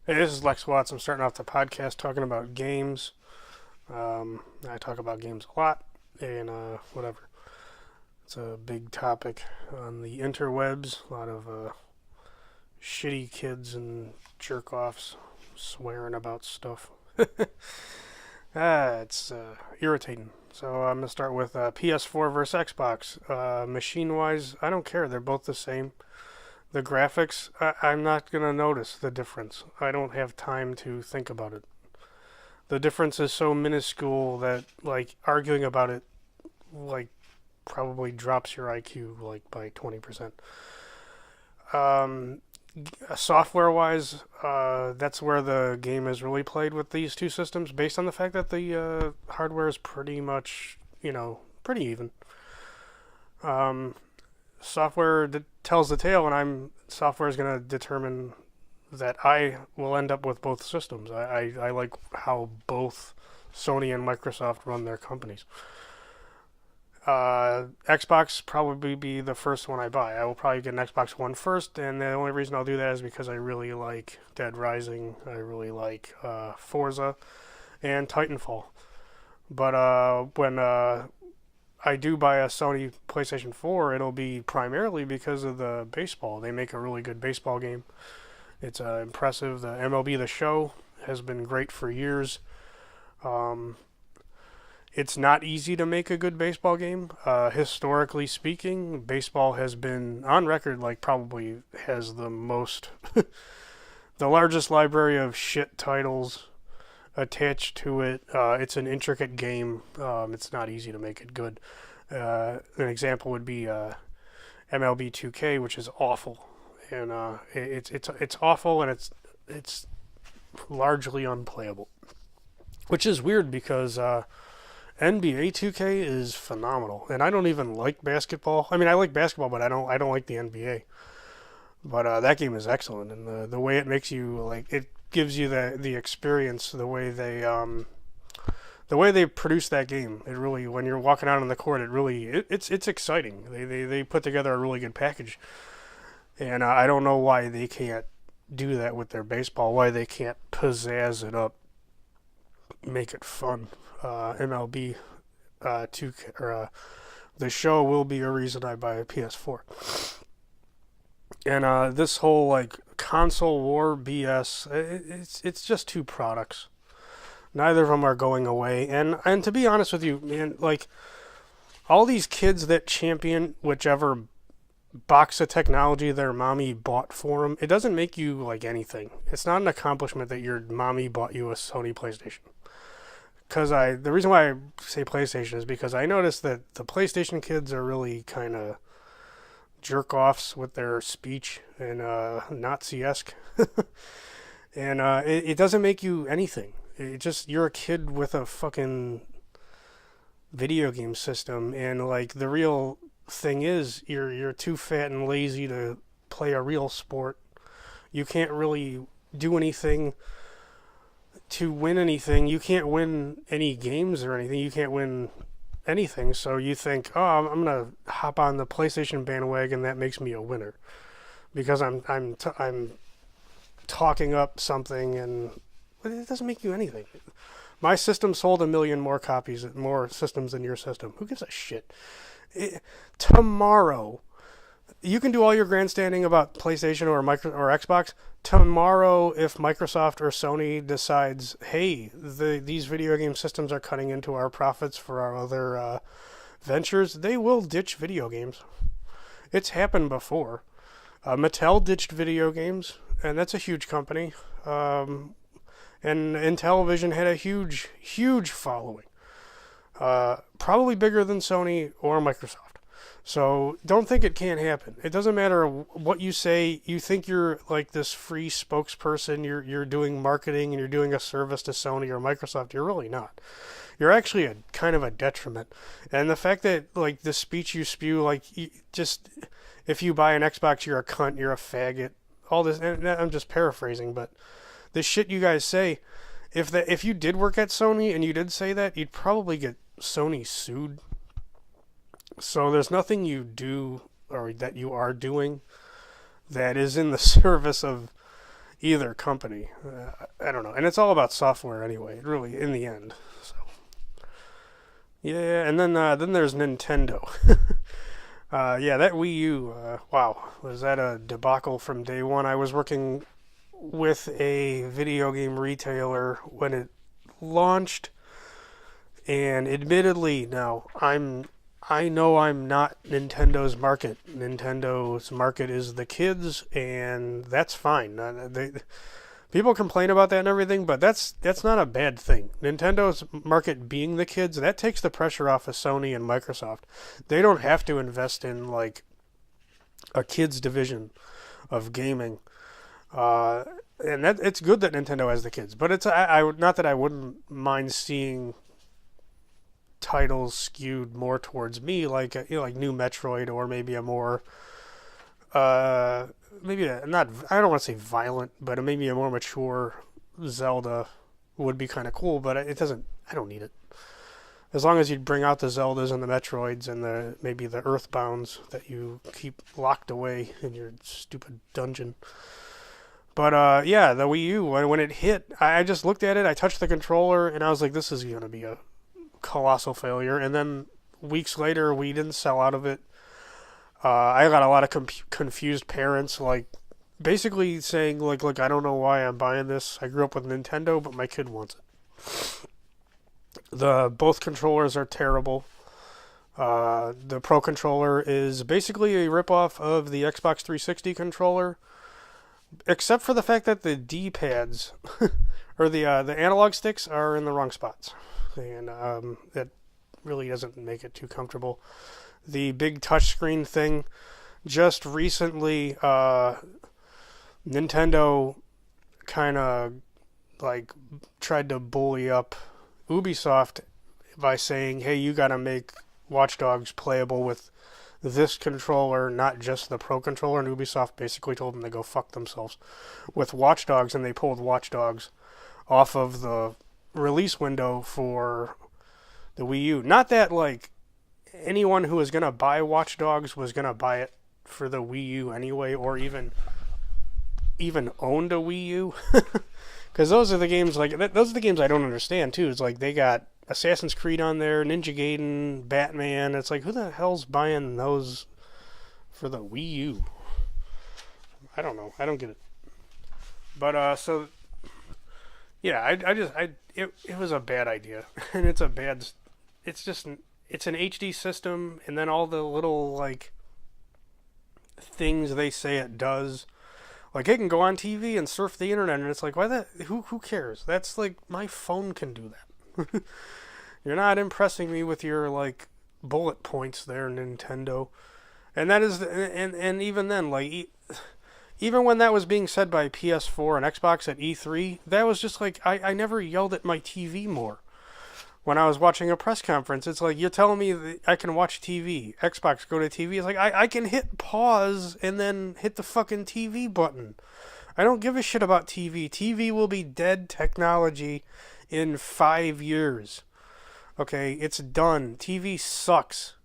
Hey, this is LexWattz. I'm starting off the podcast talking about games. I talk about games a lot, and whatever. It's a big topic on the interwebs. A lot of shitty kids and jerk offs swearing about stuff. It's irritating. So I'm gonna start with PS4 versus Xbox. Machine-wise, I don't care. They're both the same. The graphics, I'm not gonna notice the difference. I don't have time to think about it. The difference is so minuscule that like arguing about it like probably drops your IQ like by 20%. Um, Software wise, that's where the game is really played with these two systems, based on the fact that the hardware is pretty much pretty even. Um, Software tells the tale, and software is going to determine that I will end up with both systems. I like how both Sony and Microsoft run their companies. Xbox probably be the first one I buy. I will probably get an Xbox One first, and the only reason I'll do that is because I really like Dead Rising. I really like Forza and Titanfall. But when I do buy a Sony PlayStation 4, it'll be primarily because of the baseball. They make a really good baseball game. It's impressive. The MLB The Show has been great for years. Um, it's not easy to make a good baseball game. Historically speaking, baseball has been on record like probably has the most, the largest library of shit titles attached to it. It's an intricate game. It's not easy to make it good. An example would be MLB 2K, which is awful, and it's awful, and it's largely unplayable, which is weird because NBA 2K is phenomenal, and I don't even like basketball. I mean, I like basketball, but I don't like the NBA. But that game is excellent, and the way it makes you like it gives you the experience, the way they produce that game. It really, when you're walking out on the court, it's exciting. They put together a really good package, and I don't know why they can't do that with their baseball. Why they can't pizzazz it up, make it fun. MLB two or the show will be a reason I buy a PS4. And this whole like console war BS, it's just two products. Neither of them are going away. And to be honest with you, man, like all these kids that champion whichever box of technology their mommy bought for them, it doesn't make you like anything. It's not an accomplishment that your mommy bought you a Sony PlayStation. Because the reason why I say PlayStation is because I noticed that the PlayStation kids are really kind of jerk offs with their speech and Nazi-esque. And it doesn't make you anything. It just, you're a kid with a fucking video game system, and like the real thing is you're too fat and lazy to play a real sport. You can't really do anything to win anything. You can't win any games or anything. You can't win anything. So you think, oh, I'm gonna hop on the PlayStation bandwagon. That makes me a winner because I'm talking up something, and it doesn't make you anything. My system sold 1 million more systems than your system. Who gives a shit? Tomorrow, you can do all your grandstanding about PlayStation or Xbox. Tomorrow, if Microsoft or Sony decides, hey, these video game systems are cutting into our profits for our other ventures, they will ditch video games. It's happened before. Mattel ditched video games, and that's a huge company. And Intellivision had a huge following. Probably bigger than Sony or Microsoft. So don't think it can't happen. It doesn't matter what you say. You think you're like this free spokesperson. You're doing marketing and you're doing a service to Sony or Microsoft. You're really not. You're actually a kind of a detriment. And the fact that like the speech you spew, like just if you buy an Xbox, you're a cunt. You're a faggot. All this. And I'm just paraphrasing, but the shit you guys say. If you did work at Sony and you did say that, you'd probably get Sony sued. So there's nothing you do or that you are doing that is in the service of either company. I don't know, and it's all about software anyway. Really, in the end. So yeah, and then there's Nintendo. Yeah, that Wii U. Wow, was that a debacle from day one? I was working with a video game retailer when it launched, and admittedly, now I know I'm not Nintendo's market. Nintendo's market is the kids, and that's fine. People complain about that and everything, but that's not a bad thing. Nintendo's market being the kids, that takes the pressure off of Sony and Microsoft. They don't have to invest in like a kids division of gaming. And that it's good that Nintendo has the kids, but it's I would not that I wouldn't mind seeing titles skewed more towards me, like like new Metroid, or maybe a more maybe not, I don't want to say violent, but maybe a more mature Zelda would be kind of cool. But it doesn't. I don't need it. As long as you bring out the Zeldas and the Metroids and maybe the Earthbounds that you keep locked away in your stupid dungeon. But yeah, the Wii U, when it hit, I just looked at it, I touched the controller, and I was like, this is going to be a colossal failure. And then weeks later, we didn't sell out of it. I got a lot of confused parents, like, basically saying, like, look, I don't know why I'm buying this. I grew up with Nintendo, but my kid wants it. Both controllers are terrible. The Pro Controller is basically a ripoff of the Xbox 360 controller, except for the fact that the D-pads or the analog sticks are in the wrong spots, and that really doesn't make it too comfortable. The big touchscreen thing, just recently, Nintendo kind of like tried to bully up Ubisoft by saying, hey, you got to make Watch Dogs playable with this controller, not just the Pro Controller, and Ubisoft basically told them to go fuck themselves with Watch Dogs, and they pulled Watch Dogs off of the release window for the Wii U. Not that, like, anyone who was going to buy Watch Dogs was going to buy it for the Wii U anyway, or even owned a Wii U. Because those are the games, like, those are the games I don't understand, too. It's like, they got Assassin's Creed on there, Ninja Gaiden, Batman. It's like, who the hell's buying those for the Wii U? I don't know. I don't get it. But, so, yeah, it was a bad idea. And it's an HD system, and then all the little, like, things they say it does. Like, it can go on TV and surf the internet, and it's like, who cares? That's like, my phone can do that. You're not impressing me with your, like, bullet points there, Nintendo. And that is, and even then, like, even when that was being said by PS4 and Xbox at E3, that was just like, I never yelled at my TV more. When I was watching a press conference, it's like, you're telling me that I can watch TV. Xbox, go to TV. It's like, I can hit pause and then hit the fucking TV button. I don't give a shit about TV. TV will be dead technology in 5 years. Okay, it's done. TV sucks.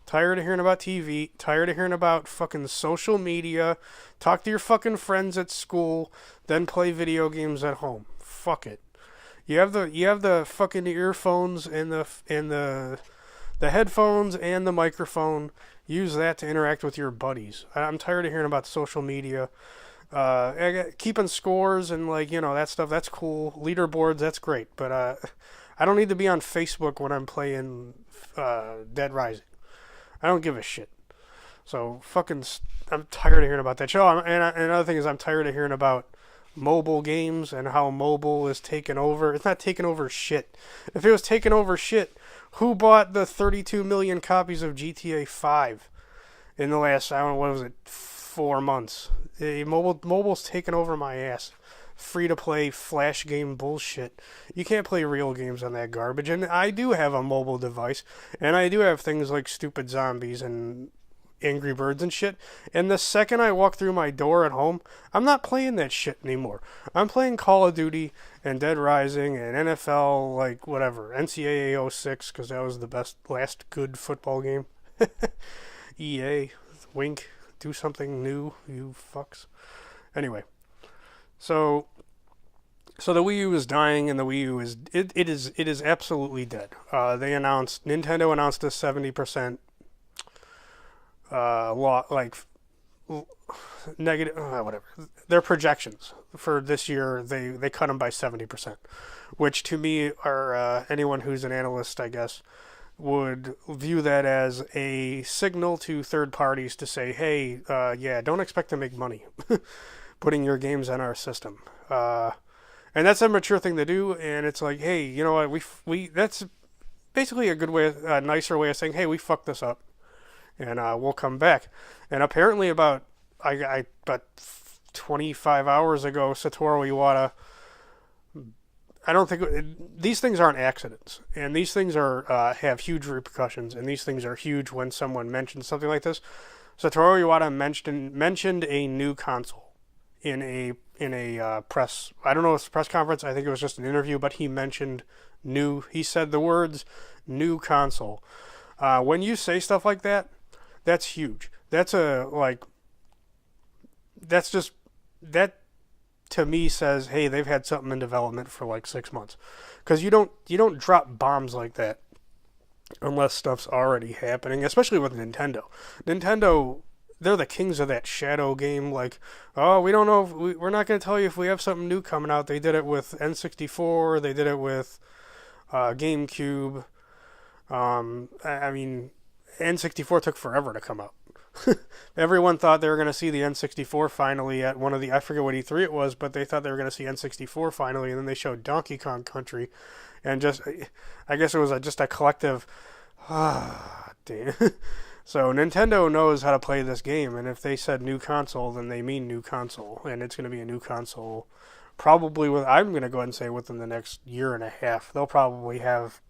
Tired of hearing about TV. Tired of hearing about fucking social media. Talk to your fucking friends at school. Then play video games at home. Fuck it. You have the fucking earphones and the headphones and the microphone. Use that to interact with your buddies. I'm tired of hearing about social media. Keeping scores and, like, that stuff. That's cool. Leaderboards. That's great. But I don't need to be on Facebook when I'm playing Dead Rising. I don't give a shit. So I'm tired of hearing about that show. And another thing is, I'm tired of hearing about mobile games and how mobile is taking over. It's not taking over shit. If it was taking over shit, who bought the 32 million copies of GTA 5 in the last, I don't know, what was it, 4 months? Mobile's taking over my ass. Free-to-play flash game bullshit. You can't play real games on that garbage. And I do have a mobile device, and I do have things like Stupid Zombies and Angry Birds and shit. And the second I walk through my door at home, I'm not playing that shit anymore. I'm playing Call of Duty and Dead Rising and NFL, like, whatever. NCAA 06, because that was the last good football game. EA, wink, do something new, you fucks. Anyway, So so the Wii U is dying, and the Wii U it is absolutely dead. Nintendo announced a 70% like negative, whatever. Their projections for this year, they cut them by 70%, which to me are anyone who's an analyst, I guess, would view that as a signal to third parties to say, hey, yeah, don't expect to make money putting your games on our system. And that's a mature thing to do, and it's like, hey, you know what, we that's basically a nicer way of saying, hey, we fucked this up, and we'll come back. And apparently about 25 hours ago, Satoru Iwata, I don't think these things aren't accidents, and these things are have huge repercussions, and these things are huge when someone mentions something like this. Satoru Iwata mentioned a new console in a press. I don't know if it's a press conference. I think it was just an interview, but he mentioned new. He said the words "new console." When you say stuff like that, that's huge. That's just that to me says, hey, they've had something in development for like 6 months, because you don't drop bombs like that unless stuff's already happening, especially with Nintendo. Nintendo, they're the kings of that shadow game. Like, oh, we don't know if we're not going to tell you if we have something new coming out. They did it with N64. They did it with GameCube. I mean, N64 took forever to come out. Everyone thought they were going to see the N64 finally at one of the, I forget what E3 it was, but they thought they were going to see N64 finally, and then they showed Donkey Kong Country, and just, I guess it was just a collective, damn. So Nintendo knows how to play this game, and if they said new console, then they mean new console, and it's going to be a new console probably I'm going to go ahead and say within the next year and a half. They'll probably have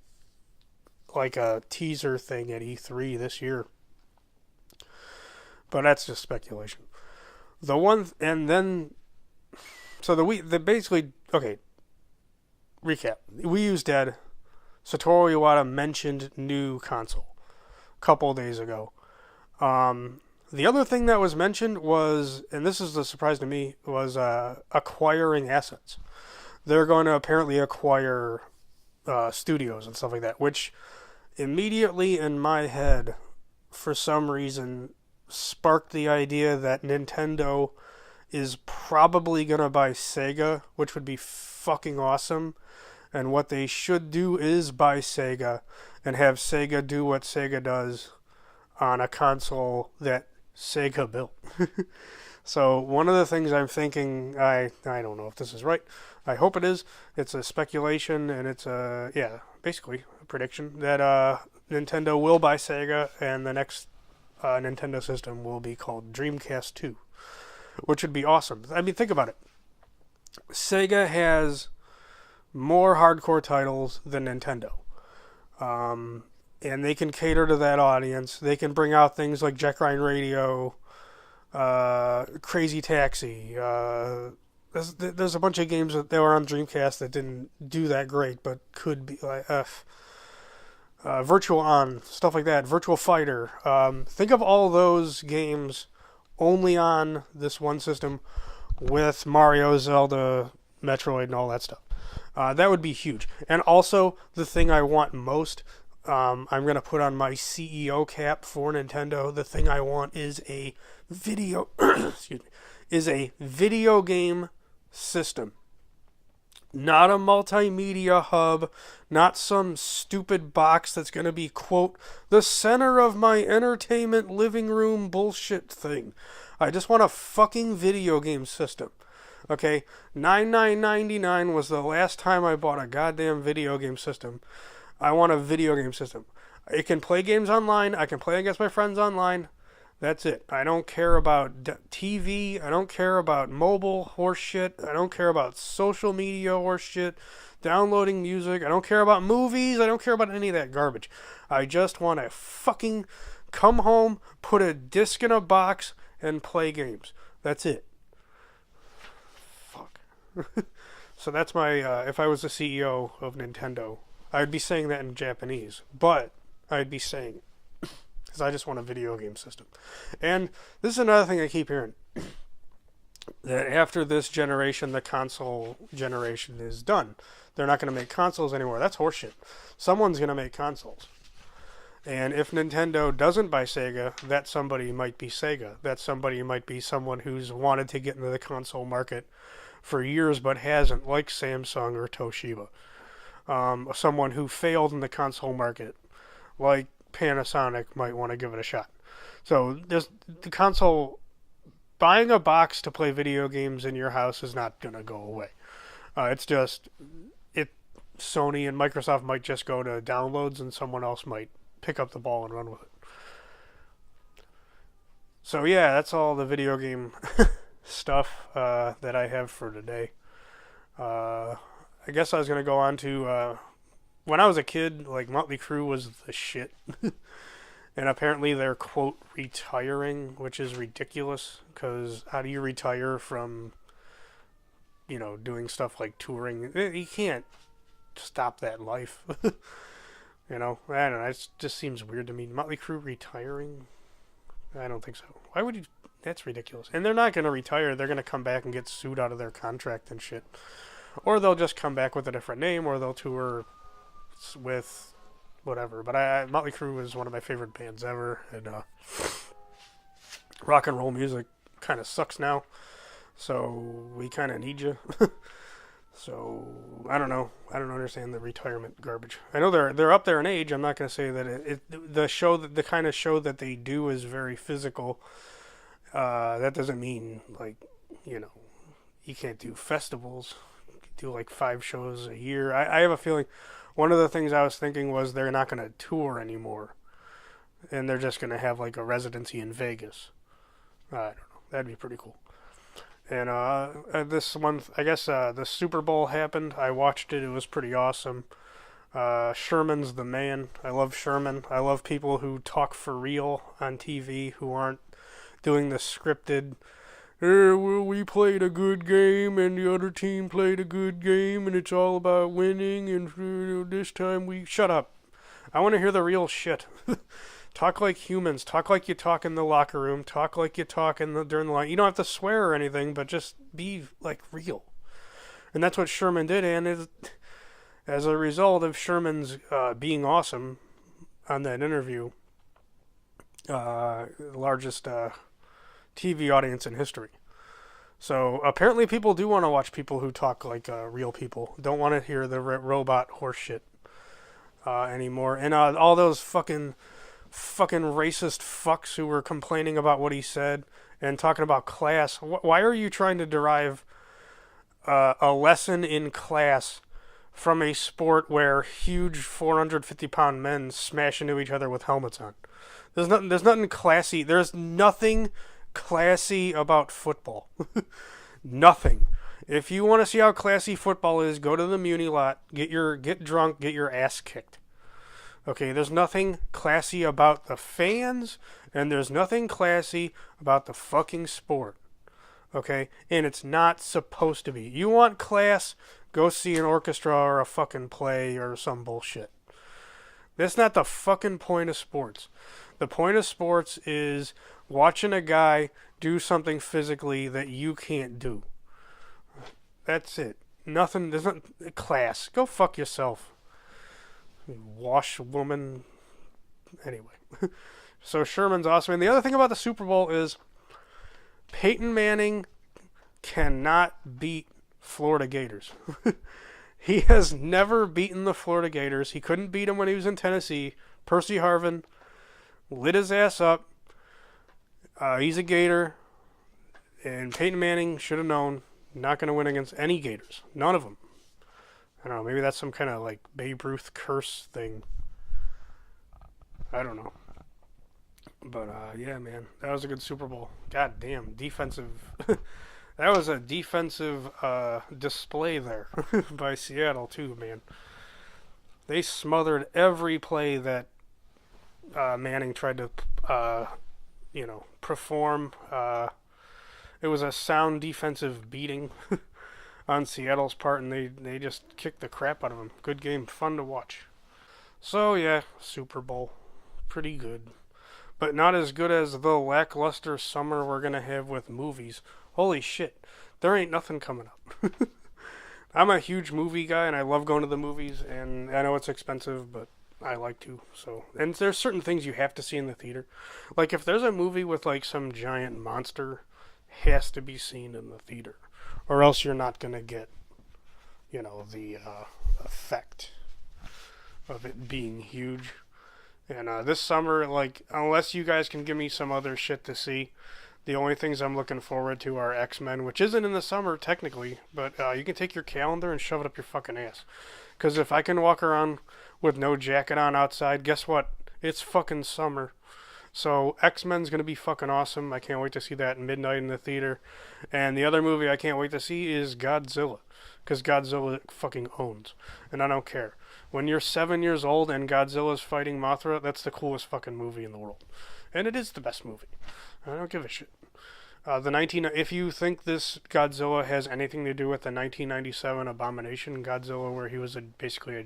like a teaser thing at E3 this year. But that's just speculation. Okay, recap. Wii U's dead. Satoru Iwata mentioned new console a couple of days ago. The other thing that was mentioned was, and this is the surprise to me, was acquiring assets. They're going to apparently acquire studios and stuff like that, which immediately in my head, for some reason, sparked the idea that Nintendo is probably going to buy Sega, which would be fucking awesome. And what they should do is buy Sega and have Sega do what Sega does on a console that Sega built. So one of the things I'm thinking, I don't know if this is right. I hope it is. It's a speculation, and it's basically a prediction that Nintendo will buy Sega, and the next Nintendo system will be called Dreamcast 2, which would be awesome. I mean, think about it. Sega has more hardcore titles than Nintendo. And they can cater to that audience. They can bring out things like Jack Ryan Radio, Crazy Taxi. There's a bunch of games that were on Dreamcast that didn't do that great, but could be like Virtual On, stuff like that, Virtual Fighter. Think of all those games only on this one system with Mario, Zelda, Metroid, and all that stuff. That would be huge. And also, the thing I want most, I'm going to put on my CEO cap for Nintendo, the thing I want is a video, is a video game system. Not a multimedia hub, not some stupid box that's going to be, quote, the center of my entertainment living room bullshit thing. I just want a fucking video game system. Okay, $99.99 was the last time I bought a goddamn video game system. I want a video game system. It can play games online. I can play against my friends online. That's it. I don't care about TV. I don't care about mobile horse shit. I don't care about social media horse shit. Downloading music. I don't care about movies. I don't care about any of that garbage. I just want to fucking come home, put a disc in a box, and play games. That's it. Fuck. So that's my, if I was the CEO of Nintendo, I'd be saying that in Japanese. But I'd be saying because I just want a video game system. And this is another thing I keep hearing. that after this generation, the console generation is done. They're not going to make consoles anymore. That's horseshit. Someone's going to make consoles. And if Nintendo doesn't buy Sega, that somebody might be Sega. That somebody might be someone who's wanted to get into the console market for years but hasn't, like Samsung or Toshiba. Someone who failed in the console market, like Panasonic, might want to give it a shot. So there's the console. Buying a box to play video games in your house is not going to go away. It's just Sony and Microsoft might just go to downloads, and someone else might pick up the ball and run with it. So yeah, that's all the video game stuff that I have for today. I guess I was going to go on to when I was a kid, like Motley Crue was the shit. And apparently they're, quote, retiring, which is ridiculous, because how do you retire from, doing stuff like touring? You can't stop that life. I don't know, it just seems weird to me. Motley Crue retiring? I don't think so. Why would you? That's ridiculous. And they're not going to retire. They're going to come back and get sued out of their contract and shit. Or they'll just come back with a different name, or they'll tour with whatever. But Motley Crue is one of my favorite bands ever, and rock and roll music kind of sucks now, so we kind of need you. So I don't know. I don't understand the retirement garbage. I know they're up there in age. I'm not going to say that the kind of show that they do is very physical. That doesn't mean you can't do festivals. You can do like 5 shows a year. I have a feeling. One of the things I was thinking was they're not going to tour anymore, and they're just going to have like a residency in Vegas. I don't know. That'd be pretty cool. And this month, I guess the Super Bowl happened. I watched it. It was pretty awesome. Sherman's the man. I love Sherman. I love people who talk for real on TV, who aren't doing the scripted, well, we played a good game and the other team played a good game and it's all about winning and this time we... Shut up. I want to hear the real shit. Talk like humans. Talk like you talk in the locker room. Talk like you talk during the line. You don't have to swear or anything, but just be like real. And that's what Sherman did, and as a result of Sherman's being awesome on that interview, the largest TV audience in history. So apparently people do want to watch people who talk like real people. Don't want to hear the robot horse shit anymore. And all those fucking racist fucks who were complaining about what he said and talking about class. Why are you trying to derive a lesson in class from a sport where huge 450-pound men smash into each other with helmets on? There's nothing classy. There's nothing classy about football. Nothing. If you want to see how classy football is, go to the Muni lot, get drunk, get your ass kicked. Okay, there's nothing classy about the fans, and there's nothing classy about the fucking sport. Okay? And it's not supposed to be. You want class, go see an orchestra or a fucking play or some bullshit. That's not the fucking point of sports. The point of sports is watching a guy do something physically that you can't do. That's it. Nothing, there's not class. Go fuck yourself. Wash woman. Anyway. So Sherman's awesome. And the other thing about the Super Bowl is Peyton Manning cannot beat Florida Gators. He has never beaten the Florida Gators. He couldn't beat them when he was in Tennessee. Percy Harvin lit his ass up. He's a Gator. And Peyton Manning should have known not going to win against any Gators. None of them. I don't know. Maybe that's some kind of like Babe Ruth curse thing. I don't know. But yeah, man. That was a good Super Bowl. God damn. Defensive. That was a defensive display there by Seattle too, man. They smothered every play that Manning tried to, perform. It was a sound defensive beating on Seattle's part, and they just kicked the crap out of him. Good game, fun to watch. So yeah, Super Bowl, pretty good, but not as good as the lackluster summer we're gonna have with movies. holy shit, there ain't nothing coming up. I'm a huge movie guy, and I love going to the movies, and I know it's expensive, but I like to. So, and there's certain things you have to see in the theater. Like if there's a movie with like some giant monster, has to be seen in the theater, or else you're not gonna get, the effect of it being huge. And this summer, like, unless you guys can give me some other shit to see, the only things I'm looking forward to are X-Men, which isn't in the summer technically, but you can take your calendar and shove it up your fucking ass. Because if I can walk around with no jacket on outside, guess what? It's fucking summer. So X-Men's gonna be fucking awesome. I can't wait to see that at midnight in the theater. And the other movie I can't wait to see is Godzilla, because Godzilla fucking owns, and I don't care. When you're 7 years old and Godzilla's fighting Mothra, that's the coolest fucking movie in the world, and it is the best movie. I don't give a shit. If you think this Godzilla has anything to do with the 1997 Abomination Godzilla, where he was basically a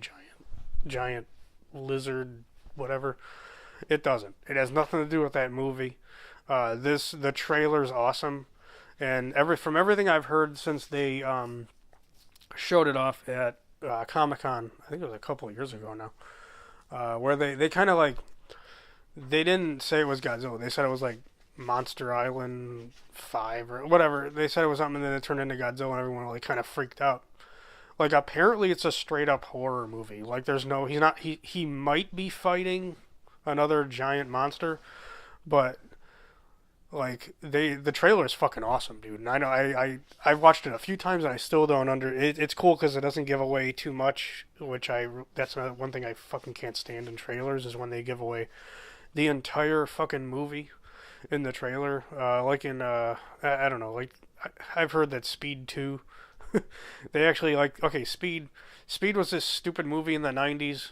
giant lizard, whatever, it doesn't. It has nothing to do with that movie. The trailer's awesome, and from everything I've heard since they showed it off at Comic-Con, I think it was a couple of years ago now, where they kind of like, they didn't say it was Godzilla. They said it was like Monster Island 5 or whatever. They said it was something, and then it turned into Godzilla, and everyone like kind of freaked out. Like apparently it's a straight up horror movie. Like he might be fighting another giant monster, but like the trailer is fucking awesome, dude. And I know I've watched it a few times and I still don't it's cool because it doesn't give away too much, that's one thing I fucking can't stand in trailers, is when they give away the entire fucking movie in the trailer. Like in I don't know, like I've heard that Speed 2 they actually Speed was this stupid movie in the 90s,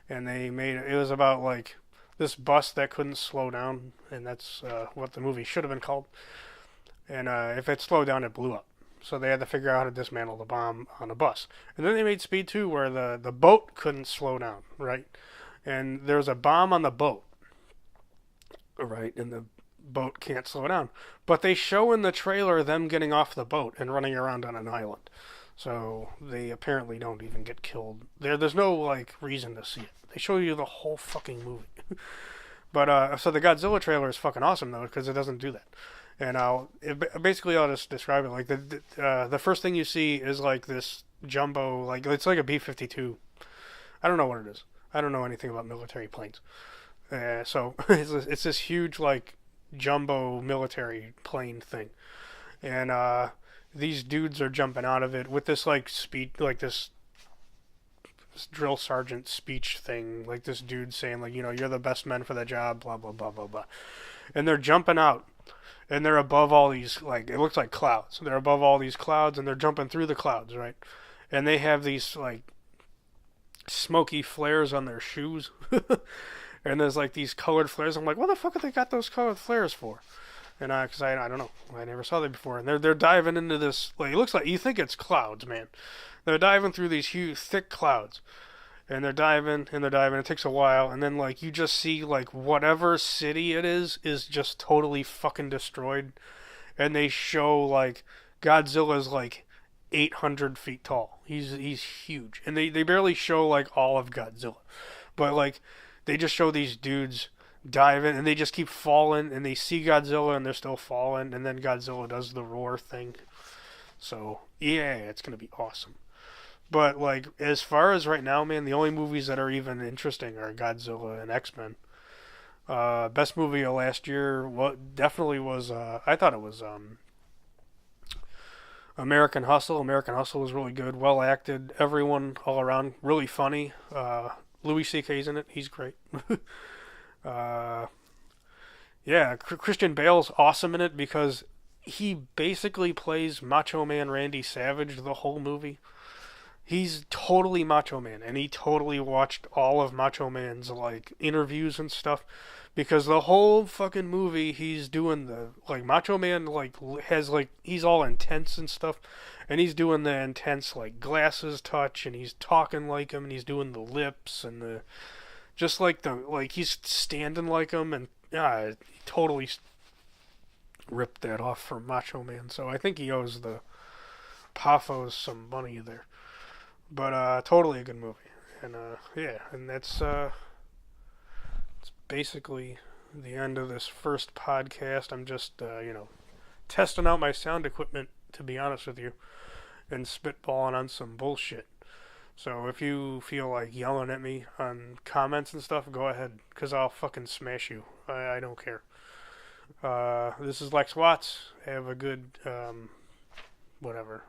and it was about like this bus that couldn't slow down, and that's what the movie should have been called. And if it slowed down, it blew up. So they had to figure out how to dismantle the bomb on a bus. And then they made Speed 2 where the boat couldn't slow down, right? And there's a bomb on the boat, right? And the boat can't slow down. But they show in the trailer them getting off the boat and running around on an island. So they apparently don't even get killed. There's no like reason to see it. They show you the whole fucking movie. But so the Godzilla trailer is fucking awesome though, because it doesn't do that. And I'll just describe it like the first thing you see is like this jumbo, like it's like a B-52. I don't know what it is. I don't know anything about military planes. So it's this huge like jumbo military plane thing, and these dudes are jumping out of it with this like this drill sergeant speech thing, like this dude saying like, you're the best men for the job, blah blah blah blah blah, and they're jumping out, and they're above all these, like, it looks like clouds. They're above all these clouds, and they're jumping through the clouds, right? And they have these like smoky flares on their shoes. And there's like these colored flares. I'm like, what the fuck have they got those colored flares for? And because I don't know, I never saw that before. And they're diving into this, like, it looks like, you think it's clouds, man. They're diving through these huge thick clouds, and they're diving and they're diving. It takes a while, and then like you just see like whatever city it is just totally fucking destroyed. And they show like Godzilla's like 800 feet tall. He's huge, and they barely show like all of Godzilla, but like they just show these dudes diving, and they just keep falling, and they see Godzilla, and they're still falling, and then Godzilla does the roar thing. So yeah, it's gonna be awesome. But like as far as right now, man, the only movies that are even interesting are Godzilla and X-Men. Best movie of last year, definitely was. I thought it was American Hustle. American Hustle was really good, well acted. Everyone all around really funny. Louis C.K.'s in it. He's great. Yeah, Christian Bale's awesome in it because he basically plays Macho Man Randy Savage the whole movie. He's totally Macho Man, and he totally watched all of Macho Man's like interviews and stuff, because the whole fucking movie he's doing the like Macho Man like has like he's all intense and stuff, and he's doing the intense like glasses touch, and he's talking like him, and he's doing the lips and the just like the like he's standing like him, and totally ripped that off for Macho Man. So I think he owes the Paphos some money there. But totally a good movie. And yeah, and that's it's basically the end of this first podcast. I'm just testing out my sound equipment, to be honest with you, and spitballing on some bullshit. So if you feel like yelling at me on comments and stuff, go ahead, because I'll fucking smash you. I don't care. This is LexWattz. Have a good, whatever.